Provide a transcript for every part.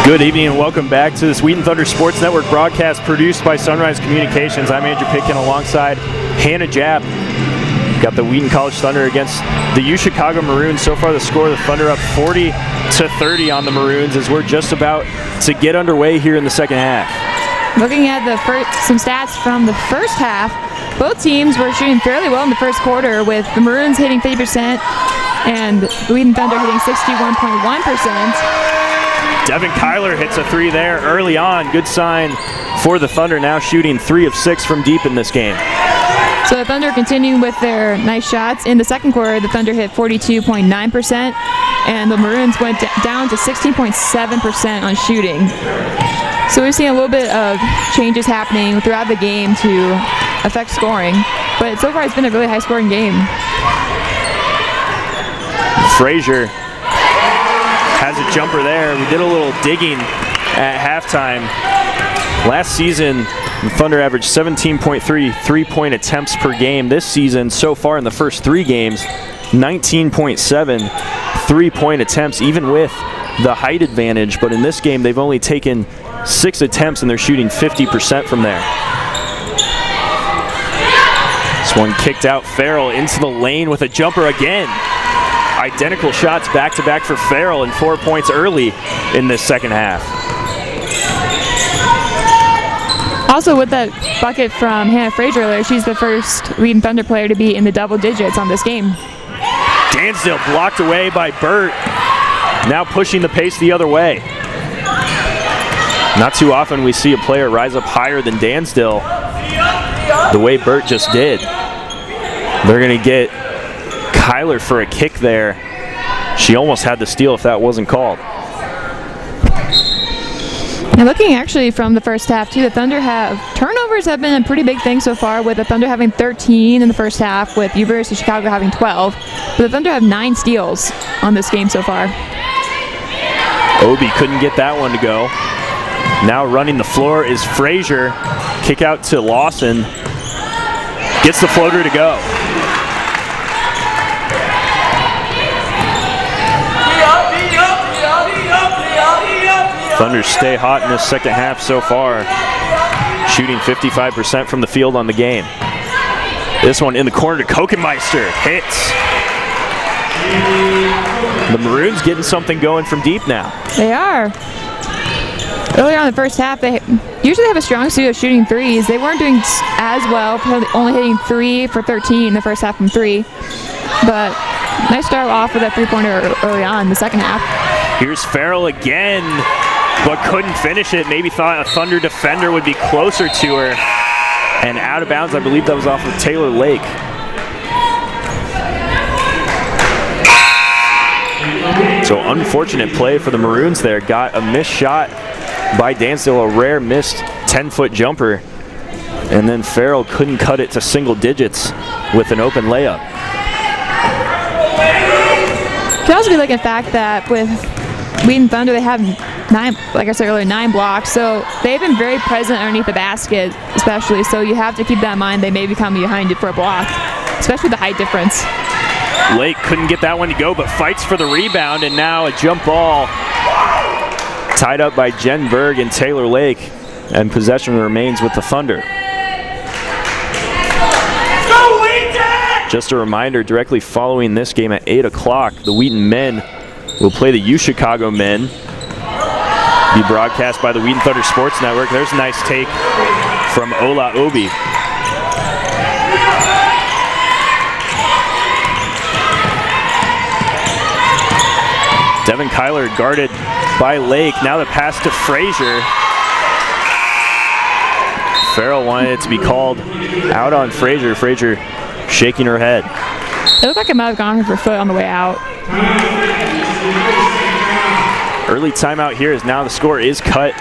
Good evening and welcome back to this Wheaton Thunder Sports Network broadcast produced by Sunrise Communications. I'm Andrew Pitkin alongside Hannah Japp. Got the Wheaton College Thunder against the UChicago Maroons. So far the score, the Thunder up 40-30 on the Maroons as we're just about to get underway here in the second half. Looking at some stats from the first half, both teams were shooting fairly well in the first quarter, with the Maroons hitting 50% and the Wheaton Thunder hitting 61.1%. Devin Kyler hits a three there early on. Good sign for the Thunder, now shooting 3 of 6 from deep in this game. So the Thunder continuing with their nice shots. In the second quarter, the Thunder hit 42.9%, and the Maroons went down to 16.7% on shooting. So we've seen a little bit of changes happening throughout the game to affect scoring, but so far it's been a really high-scoring game. Frazier has a jumper there. We did a little digging at halftime. Last season, the Thunder averaged 17.3 three-point attempts per game. This season, so far in the first 3 games, 19.7 three-point attempts, even with the height advantage. But in this game, they've only taken 6 attempts, and they're shooting 50% from there. This one kicked out. Farrell into the lane with a jumper again. Identical shots back-to-back for Farrell, and 4 points early in this second half. Also, with that bucket from Hannah Frazier earlier, she's the first Wheaton Thunder player to be in the double digits on this game. Dansdale blocked away by Burt, now pushing the pace the other way. Not too often we see a player rise up higher than Dansdale the way Burt just did. They're going to get Kyler for a kick there. She almost had the steal if that wasn't called. And looking actually from the first half too, the Thunder turnovers have been a pretty big thing so far, with the Thunder having 13 in the first half, with University of Chicago having 12. But the Thunder have 9 steals on this game so far. Obi couldn't get that one to go. Now running the floor is Frazier. Kick out to Lawson. Gets the floater to go. Thunder stay hot in this second half so far, shooting 55% from the field on the game. This one in the corner to Kokenmeister, hits. The Maroons getting something going from deep now. They are. Earlier on in the first half, they usually have a strong suit of shooting threes. They weren't doing as well, only hitting 3 for 13 in the first half from 3. But nice start off with that three-pointer early on in the second half. Here's Farrell again, but couldn't finish it. Maybe thought a Thunder defender would be closer to her. And out of bounds, I believe that was off of Taylor Lake. So unfortunate play for the Maroons there. Got a missed shot by Dansdale, a rare missed 10-foot jumper. And then Farrell couldn't cut it to single digits with an open layup. It could also be like the fact that with Wheaton Thunder, they have 9, like I said earlier, 9 blocks. So they've been very present underneath the basket, especially. So you have to keep that in mind. They may be coming behind you for a block, especially the height difference. Lake couldn't get that one to go, but fights for the rebound, and now a jump ball tied up by Jen Berg and Taylor Lake, and possession remains with the Thunder. Just a reminder, directly following this game at 8 o'clock, the Wheaton men will play the UChicago men. Be broadcast by the Wheaton Thunder Sports Network. There's a nice take from Ola Obi. Devin Kyler guarded by Lake. Now the pass to Frazier. Farrell wanted it to be called out on Frazier. Frazier shaking her head. It looked like it might have gone for her foot on the way out. Early timeout here, as now the score is cut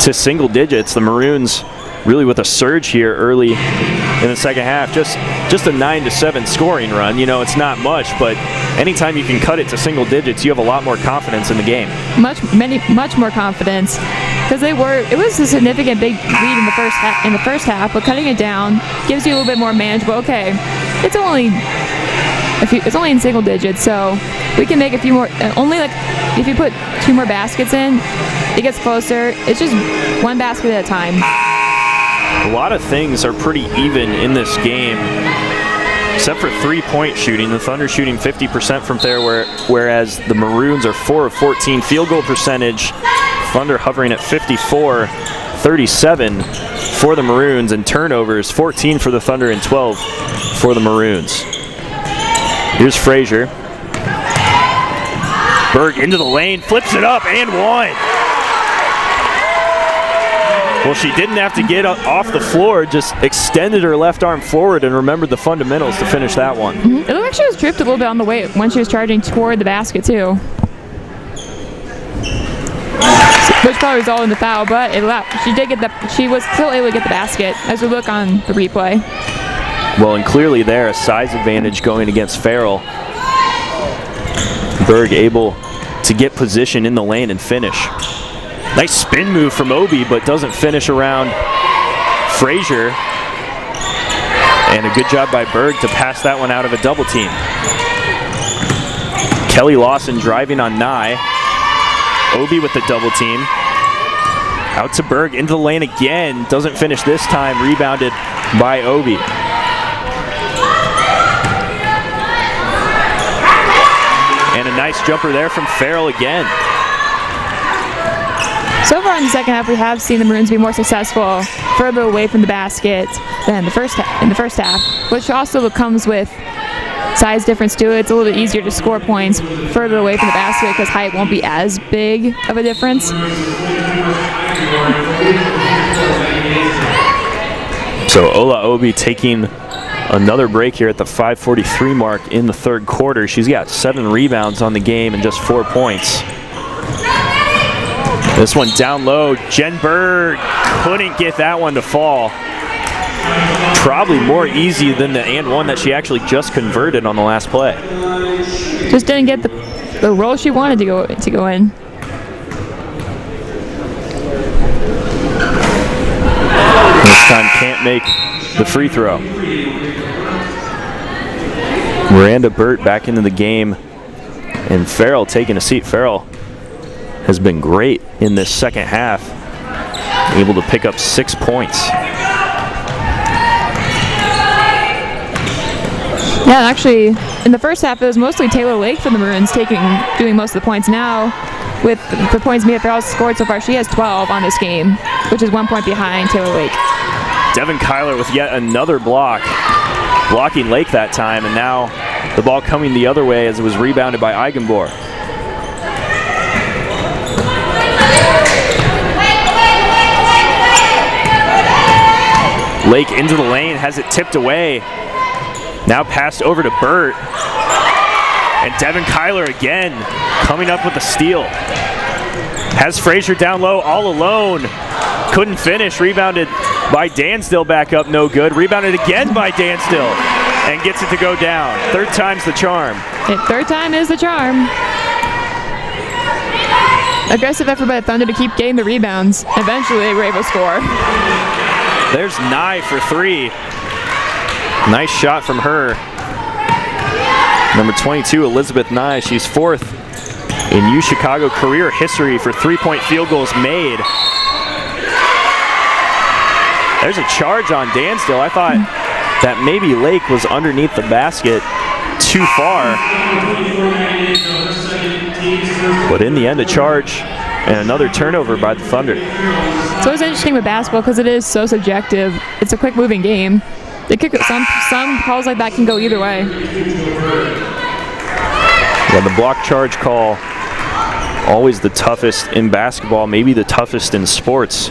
to single digits. The Maroons really with a surge here early in the second half. Just a 9-7 scoring run. You know, it's not much, but anytime you can cut it to single digits, you have a lot more confidence in the game. Much more confidence, because it was a significant big lead in the first half, but cutting it down gives you a little bit more manageable. Okay, it's only in single digits, so we can make a few more. Only like if you put 2 more baskets in, it gets closer. It's just 1 basket at a time. A lot of things are pretty even in this game, except for 3-point shooting. The Thunder shooting 50% from there, whereas the Maroons are 4 of 14. Field goal percentage, Thunder hovering at 54, 37 for the Maroons, and turnovers 14 for the Thunder and 12 for the Maroons. Here's Frazier. Berg into the lane, flips it up, and one. Well, she didn't have to get off the floor, just extended her left arm forward and remembered the fundamentals to finish that one. It looked like she was tripped a little bit on the way when she was charging toward the basket, too. Which probably resulted in the foul, but she was still able to get the basket as we look on the replay. Well, and clearly there, a size advantage going against Farrell. Berg able to get position in the lane and finish. Nice spin move from Obi, but doesn't finish around Frazier. And a good job by Berg to pass that one out of a double team. Kelly Lawson driving on Nye. Obi with the double team. Out to Berg, into the lane again. Doesn't finish this time, rebounded by Obi. And a nice jumper there from Farrell again. So far in the second half, we have seen the Maroons be more successful further away from the basket than in the first half, which also comes with size difference too. It's a little bit easier to score points further away from the basket because height won't be as big of a difference. So Ola Obi taking another break here at the 5:43 mark in the third quarter. She's got 7 rebounds on the game and just 4 points. This one down low, Jen Berg couldn't get that one to fall. Probably more easy than the and one that she actually just converted on the last play. Just didn't get the roll she wanted to go in. This time can't make the free throw. Miranda Burt back into the game, and Farrell taking a seat. Farrell has been great in this second half, able to pick up 6 points. Yeah, actually, in the first half, it was mostly Taylor Lake for the Maroons doing most of the points. Now, with the points Mia Farrell scored so far, she has 12 on this game, which is 1 point behind Taylor Lake. Devin Kyler with yet another block, blocking Lake that time, and now the ball coming the other way as it was rebounded by Eigenborg. Lake into the lane, has it tipped away. Now passed over to Burt. And Devin Kyler again coming up with the steal. Has Frazier down low all alone. Couldn't finish, rebounded by Dansdale back up, no good. Rebounded again by Dansdale and gets it to go down. Third time's the charm. Third time is the charm. Aggressive effort by the Thunder to keep getting the rebounds. Eventually they were able to score. There's Nye for 3. Nice shot from her. Number 22, Elizabeth Nye. She's 4th in UChicago career history for 3-point field goals made. There's a charge on Dansdale. I thought that maybe Lake was underneath the basket too far. But in the end, a charge and another turnover by the Thunder. It's always interesting with basketball because it is so subjective. It's a quick moving game. Some calls like that can go either way. Yeah, the block charge call, always the toughest in basketball, maybe the toughest in sports.